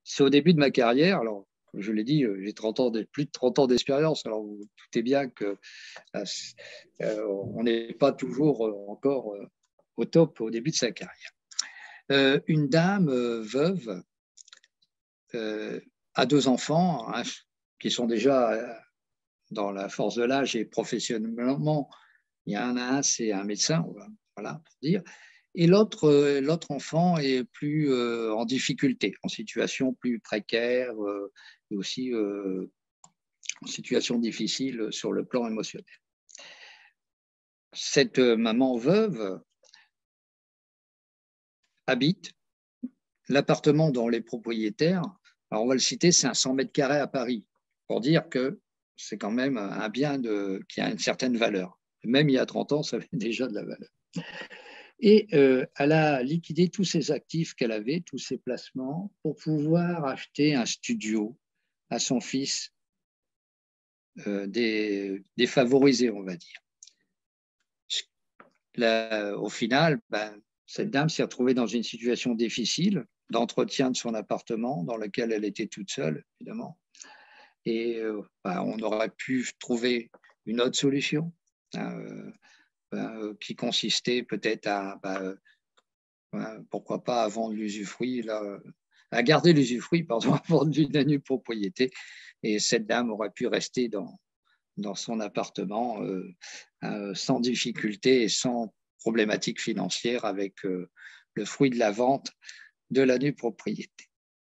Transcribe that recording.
c'est au début de ma carrière. Alors, comme je l'ai dit, j'ai plus de 30 ans d'expérience. Alors, vous doutez bien que on n'est pas toujours encore au top au début de sa carrière. Une dame veuve a deux enfants, hein, qui sont déjà dans la force de l'âge et professionnellement. Il y en a un, c'est un médecin, voilà, pour dire. Et l'autre enfant est plus en difficulté, en situation plus précaire et aussi en situation difficile sur le plan émotionnel. Cette maman veuve habite l'appartement dont les propriétaires, alors on va le citer, c'est un 100 mètres carrés à Paris, pour dire que c'est quand même un bien qui a une certaine valeur. Même il y a 30 ans, ça avait déjà de la valeur. Et elle a liquidé tous ses actifs qu'elle avait, tous ses placements, pour pouvoir acheter un studio à son fils défavorisé, on va dire. Là, au final, cette dame s'est retrouvée dans une situation difficile d'entretien de son appartement, dans lequel elle était toute seule, évidemment. Et on aurait pu trouver une autre solution qui consistait peut-être à pourquoi pas à vendre l'usufruit, à garder l'usufruit, pardon, à vendre une nue propriété. Et cette dame aurait pu rester dans son appartement sans difficulté et sans problématique financière avec le fruit de la vente de la nue propriété.